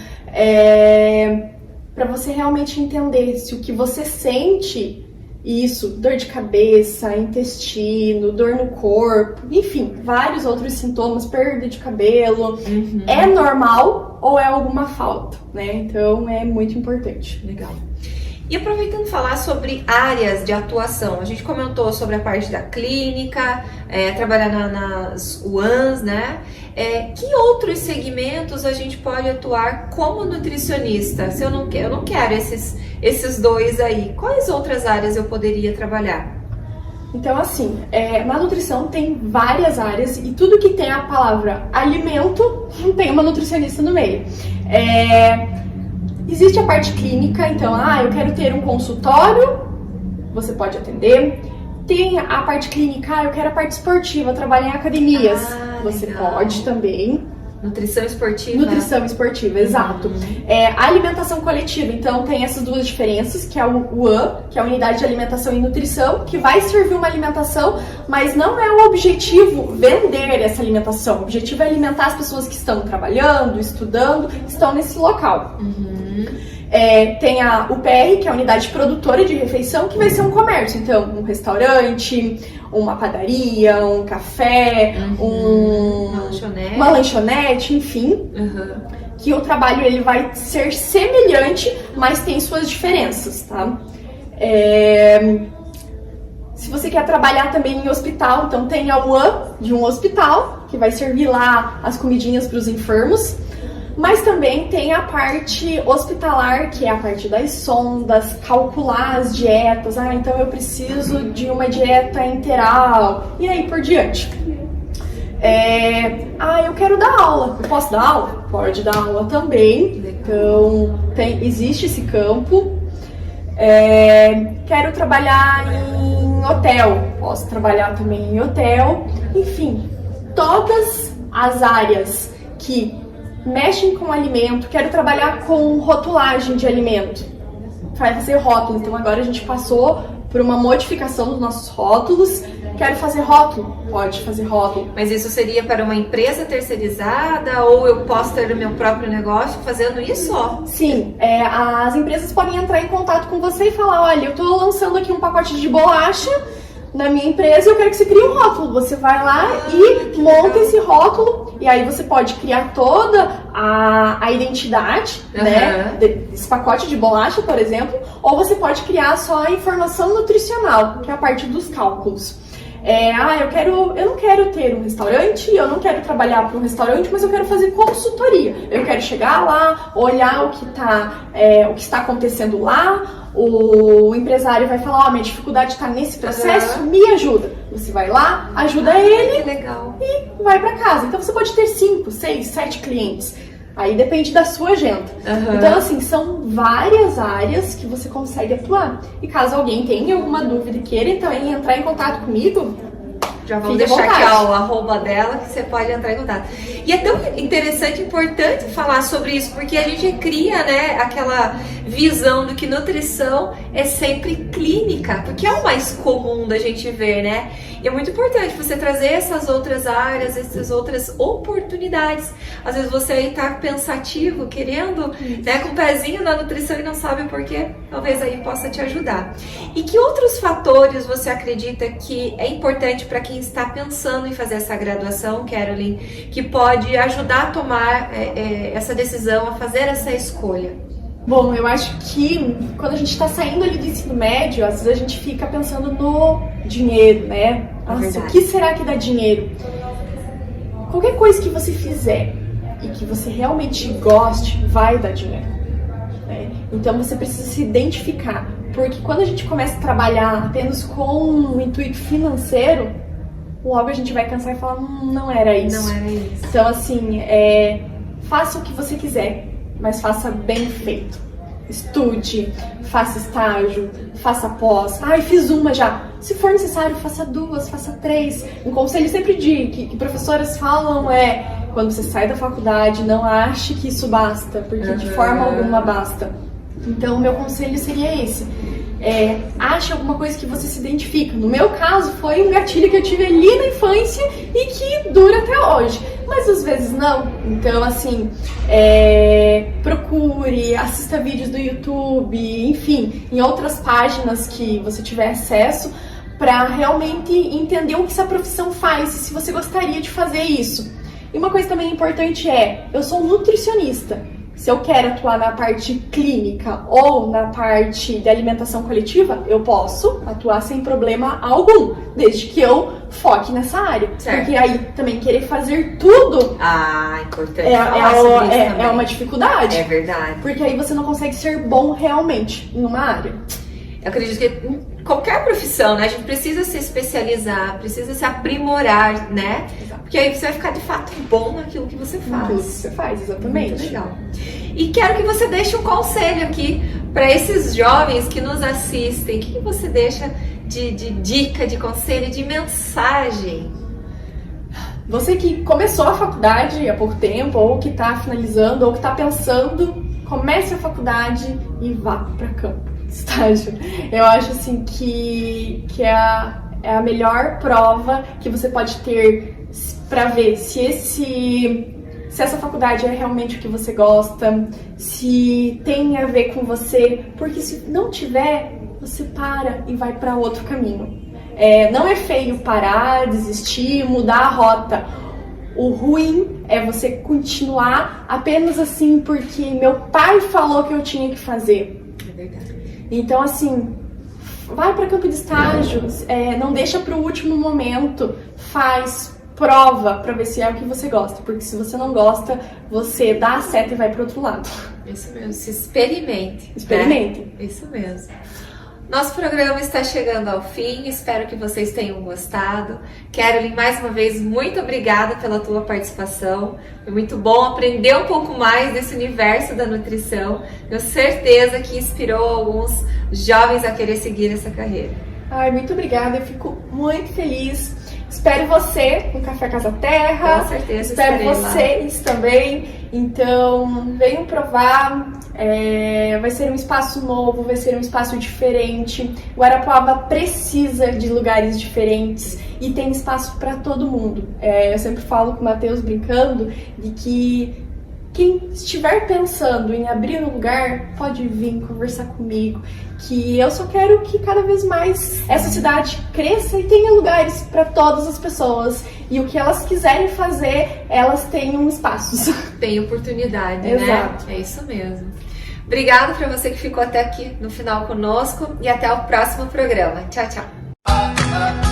para você realmente entender se o que você sente, isso, dor de cabeça, intestino, dor no corpo, enfim, vários outros sintomas, perda de cabelo, é normal ou é alguma falta, né? Então, é muito importante. Legal. E aproveitando falar sobre áreas de atuação, a gente comentou sobre a parte da clínica, trabalhar nas UANs, né? Que outros segmentos a gente pode atuar como nutricionista? Se eu não quero esses dois aí, quais outras áreas eu poderia trabalhar? Então, assim, na nutrição tem várias áreas e tudo que tem a palavra alimento tem uma nutricionista no meio. Existe a parte clínica, então, eu quero ter um consultório, você pode atender. Tem a parte clínica, eu quero a parte esportiva, trabalhar em academias, você legal. Pode também. Nutrição esportiva. Nutrição esportiva, exato. Alimentação coletiva, então tem essas duas diferenças, que é o UAN, que é a Unidade de Alimentação e Nutrição, que vai servir uma alimentação, mas não é o objetivo vender essa alimentação. O objetivo é alimentar as pessoas que estão trabalhando, estudando, que estão nesse local. Tem a UPR, que é a Unidade Produtora de Refeição, que vai ser um comércio, então um restaurante, uma padaria, um café, uma lanchonete, enfim, que o trabalho ele vai ser semelhante, mas tem suas diferenças, tá? Se você quer trabalhar também em hospital, então tem a UAN de um hospital, que vai servir lá as comidinhas para os enfermos. Mas também tem a parte hospitalar, que é a parte das sondas, calcular as dietas. Então eu preciso de uma dieta integral, e aí por diante. Eu quero dar aula. Eu posso dar aula? Pode dar aula também. Então, existe esse campo. Quero trabalhar em hotel. Posso trabalhar também em hotel. Enfim, todas as áreas que mexem com alimento. Quero trabalhar com rotulagem de alimento. Fazer rótulo. Então, agora a gente passou por uma modificação dos nossos rótulos. Quero fazer rótulo? Pode fazer rótulo. Mas isso seria para uma empresa terceirizada ou eu posso ter o meu próprio negócio fazendo isso? Sim, as empresas podem entrar em contato com você e falar, olha, eu estou lançando aqui um pacote de bolacha na minha empresa e eu quero que você crie um rótulo. Você vai lá e monta esse rótulo e aí você pode criar toda a identidade, né, desse pacote de bolacha, por exemplo, ou você pode criar só a informação nutricional, que é a parte dos cálculos. Eu não quero ter um restaurante, eu não quero trabalhar para um restaurante, mas eu quero fazer consultoria. Eu quero chegar lá, olhar o que está acontecendo lá, o empresário vai falar, minha dificuldade está nesse processo, me ajuda. Você vai lá, ajuda ele e vai para casa. Então você pode ter 5, 6, 7 clientes. Aí depende da sua agenda. Então, assim, são várias áreas que você consegue atuar. E caso alguém tenha alguma dúvida e queira também entrar em contato comigo, já vou deixar aqui o arroba dela que você pode entrar em contato. E é tão interessante e importante falar sobre isso, porque a gente cria, né, aquela visão do que nutrição é sempre clínica, porque é o mais comum da gente ver, né? E é muito importante você trazer essas outras áreas, essas outras oportunidades. Às vezes você aí tá pensativo, querendo, né, com o pezinho na nutrição e não sabe o porquê. Talvez aí possa te ajudar. E que outros fatores você acredita que é importante para quem está pensando em fazer essa graduação, Caroline, que pode ajudar a tomar essa decisão, a fazer essa escolha? Bom, eu acho que quando a gente está saindo ali do ensino médio, às vezes a gente fica pensando no dinheiro, né? Nossa, o que será que dá dinheiro? Qualquer coisa que você fizer e que você realmente goste, vai dar dinheiro, né? Então você precisa se identificar, porque quando a gente começa a trabalhar apenas com um intuito financeiro, logo a gente vai cansar e falar, não era isso. Não era isso. Então, assim, faça o que você quiser, mas faça bem feito. Estude, faça estágio, faça pós. Fiz uma já. Se for necessário, faça 2, faça 3. Um conselho sempre que professoras falam quando você sai da faculdade, não ache que isso basta, porque de forma alguma basta. Então, o meu conselho seria esse. Ache alguma coisa que você se identifica. No meu caso, foi um gatilho que eu tive ali na infância e que dura até hoje. Mas às vezes não. Então, assim, procure, assista vídeos do YouTube, enfim, em outras páginas que você tiver acesso, para realmente entender o que essa profissão faz e se você gostaria de fazer isso. E uma coisa também importante eu sou nutricionista. Se eu quero atuar na parte clínica ou na parte de alimentação coletiva, eu posso atuar sem problema algum, desde que eu foque nessa área. Certo. Porque aí também querer fazer tudo importante falar sobre isso também. É uma dificuldade. É verdade. Porque aí você não consegue ser bom realmente em uma área. Eu acredito que em qualquer profissão, né, a gente precisa se especializar, precisa se aprimorar, né? Exato. Porque aí você vai ficar de fato bom naquilo que você faz. Naquilo que você faz, exatamente. Muito legal. E quero que você deixe um conselho aqui para esses jovens que nos assistem. O que você deixa de dica, de conselho, de mensagem? Você que começou a faculdade há pouco tempo, ou que está finalizando, ou que está pensando, comece a faculdade e vá para campo. Estágio. Eu acho assim que é a melhor prova que você pode ter para ver se essa faculdade é realmente o que você gosta, se tem a ver com você, porque se não tiver, você para e vai para outro caminho. Não é feio parar, desistir, mudar a rota. O ruim é você continuar apenas assim porque meu pai falou que eu tinha que fazer. É verdade. Então, assim, vai para campo de estágio, não deixa para o último momento, faz, prova pra ver se é o que você gosta, porque se você não gosta, você dá a seta e vai pro outro lado. Isso mesmo, se experimente. Experimente. Né? Isso mesmo. Nosso programa está chegando ao fim, espero que vocês tenham gostado. Caroline, mais uma vez, muito obrigada pela tua participação. Foi muito bom aprender um pouco mais desse universo da nutrição. Tenho certeza que inspirou alguns jovens a querer seguir essa carreira. Ai, muito obrigada, eu fico muito feliz. Espero você no Café Casa Terra. Com certeza. Espero vocês também. Então, venham provar. Vai ser um espaço novo, vai ser um espaço diferente. Guarapuava precisa de lugares diferentes e tem espaço para todo mundo. Eu sempre falo com o Matheus brincando de que quem estiver pensando em abrir um lugar, pode vir conversar comigo, que eu só quero que cada vez mais essa cidade cresça e tenha lugares para todas as pessoas. E o que elas quiserem fazer, elas tenham espaços. Tem oportunidade, Exato. Né? É isso mesmo. Obrigada para você que ficou até aqui no final conosco e até o próximo programa. Tchau, tchau.